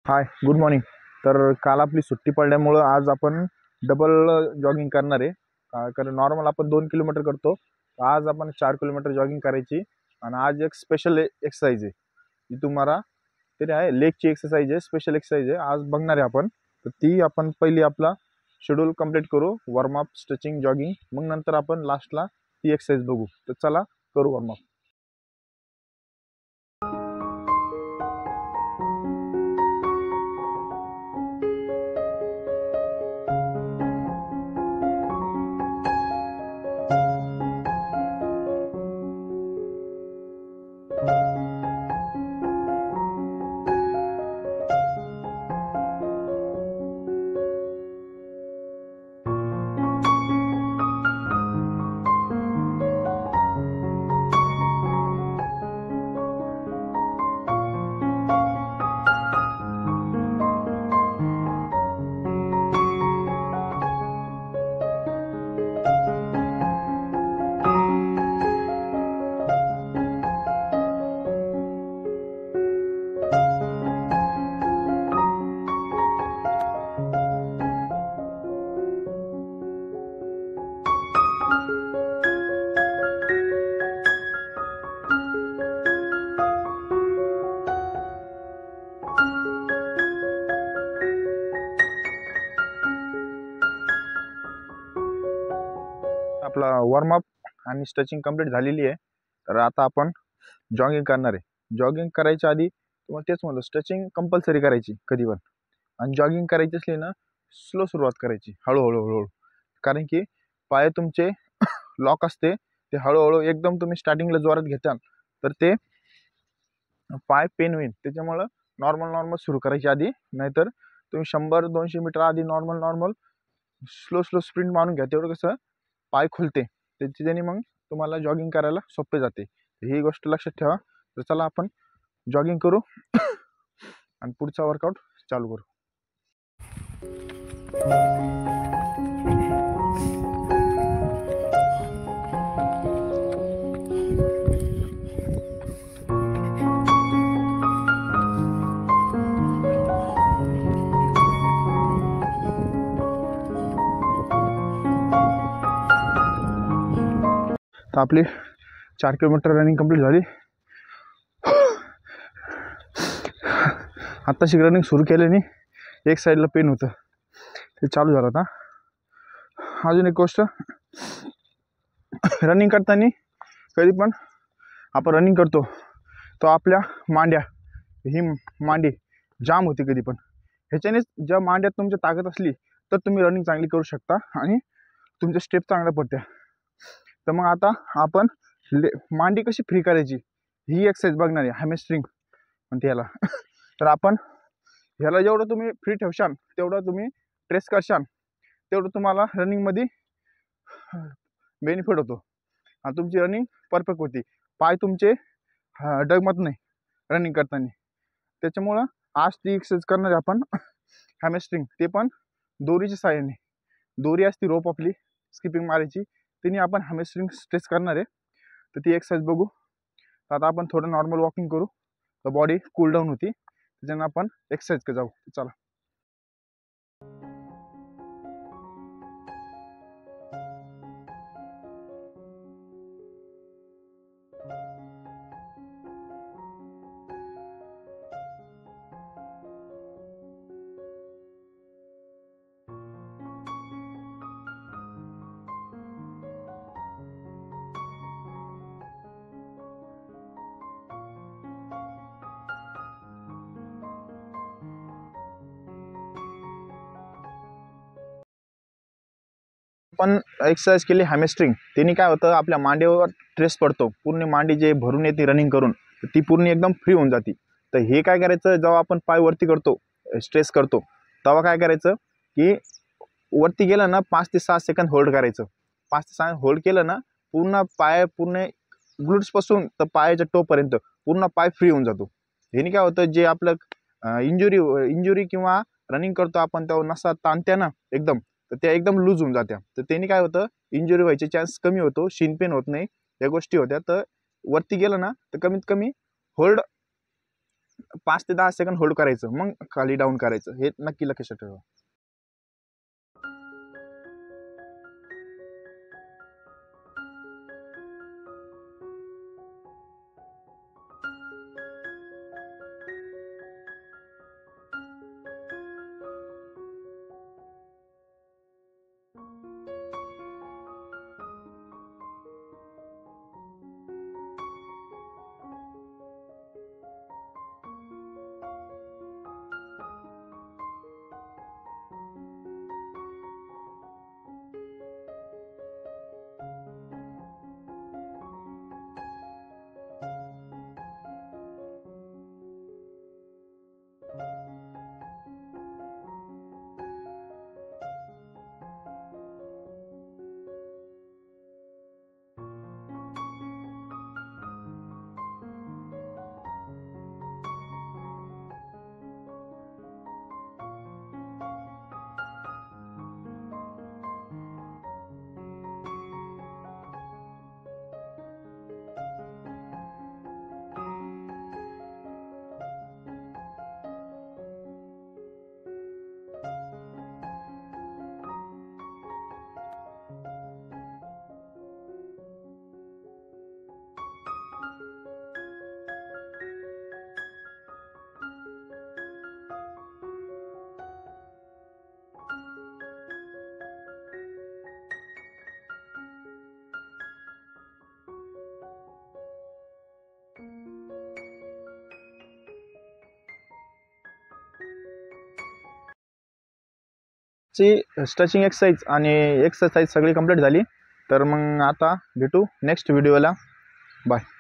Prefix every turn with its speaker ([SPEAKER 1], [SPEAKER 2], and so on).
[SPEAKER 1] हाय, good morning. तर काल आपली सुट्टी पडल्यामुळं आज आपण डबल जॉगिंग करणार आहे. कारण नॉर्मल आपण 2 किलोमीटर करतो, आज आपण 4 किलोमीटर जॉगिंग करायची. आणि आज एक स्पेशल एक्सरसाइज आहे, ती तुम्हाला तरी आहे लेगची एक्सरसाइज आहे, स्पेशल एक्सरसाइज आहे, आज बघणार आहे आपण. तर ती आपण पहिली आपला शेड्यूल कंप्लीट करू, वॉर्मअप, स्ट्रेचिंग, जॉगिंग, मग नंतर आपण लास्टला ती एक्सरसाइज बघू. तर चला करू वॉर्मअप. आपला वॉर्मअप आणि स्ट्रेचिंग कंप्लीट झालेली आहे. तर आता आपण जॉगिंग करणार आहे. जॉगिंग करायच्या आधी तुम्हाला तेच म्हणलं, स्ट्रेचिंग कंपल्सरी करायची कधी पण. आणि जॉगिंग करायची असली ना, स्लो सुरुवात करायची, हळूहळू हळूहळू. कारण की पाय तुमचे लॉक असते, ते हळूहळू एकदम तुम्ही स्टार्टिंगला जोरात घेताल तर ते पाय पेन होईल. त्याच्यामुळं नॉर्मल नॉर्मल सुरू करायची आधी, नाहीतर तुम्ही 100-200 मीटर आधी normal normal slow slow sprint मारून घ्या. तेवढं कसं पाय खुलते, त्याने मग तुम्हाला जॉगिंग करायला सोपे जाते. ही गोष्ट लक्षात ठेवा. तर चला आपण जॉगिंग करू आणि पुढचा वर्कआउट चालू करू. तर आपली 4 किलोमीटर रनिंग कंप्लीट झाली. आत्ताशी रनिंग सुरू केल्याने एक साईडला पेन होतं, ते चालू झालं. आता अजून एक गोष्ट, रनिंग करताना कधी पण आपण रनिंग करतो तो आपल्या मांड्या, ही मांडी जाम होती कधी पण. ह्याच्यानेच ज्या मांड्यात तुमची ताकद असली तर तुम्ही रनिंग चांगली करू शकता आणि तुमच्या स्टेप चांगल्या पडत्या. तर मग आता आपण मांडी कशी फ्री करायची ही एक्सरसाइज बघणार आहे, हॅमस्ट्रिंग म्हणते याला. तर आपण ह्याला जेवढं तुम्ही फ्री ठेवशाल, तेवढं तुम्ही ट्रेस करशाल, तेवढं तुम्हाला रनिंगमध्ये बेनिफिट होतो आणि तुमची रनिंग परफेक्ट होती. पाय तुमचे डगमत नाही रनिंग करताना. त्याच्यामुळं आज ती एक्सरसाइज करणार आहे आपण, हॅमस्ट्रिंग, ते पण दोरीच्या साहाय्याने. दोरी असती रोप आपली स्किपिंग मारायची, तिने आपण हॅमस्ट्रिंग स्ट्रेच करणार आहे. तर ती एक्सरसाइज बघू. आता आपण थोडं नॉर्मल वॉकिंग करू, तर बॉडी कूल डाऊन होती. त्याच्यानं आपण एक्सरसाइज जाऊ. चला. पण एक्सरसाइज केली हॅमस्ट्रिंग, त्याने काय होतं, आपल्या मांडीवर स्ट्रेस पडतो, पूर्ण मांडी जे भरून येते रनिंग करून ती पूर्ण एकदम फ्री होऊन जाते. तर हे काय करायचं, जेव्हा आपण पाय वरती करतो, स्ट्रेस करतो, तेव्हा काय करायचं की वरती गेलं ना 5 ते 6 सेकंद होल्ड करायचं. 5 ते 6 होल्ड केलं ना, पूर्ण पाय पूर्ण ग्लुट्सपासून तर पायाच्या टोपर्यंत पूर्ण पाय फ्री होऊन जातो. ह्याने काय होतं, जे आपलं इंजुरी किंवा रनिंग करतो आपण तेव्हा नसा ताणत्या ना एकदम, तर त्या एकदम लूज होऊन जात्या. तर त्याने काय होतं, इंजुरी व्हायचे चान्स कमी होतो, शिन पेन होत नाही, या गोष्टी होत्या. तर वरती गेलं ना तर कमीत कमी होल्ड 5 ते 10 सेकंद होल्ड करायचं, मग खाली डाऊन करायचं. हे नक्की लक्षात ठेवा. ची स्ट्रेचिंग एक्सरसाइज आणि एक्सरसाइज सगळी कंप्लीट झाली. तर मग आता भेटू नेक्स्ट व्हिडिओला. बाय.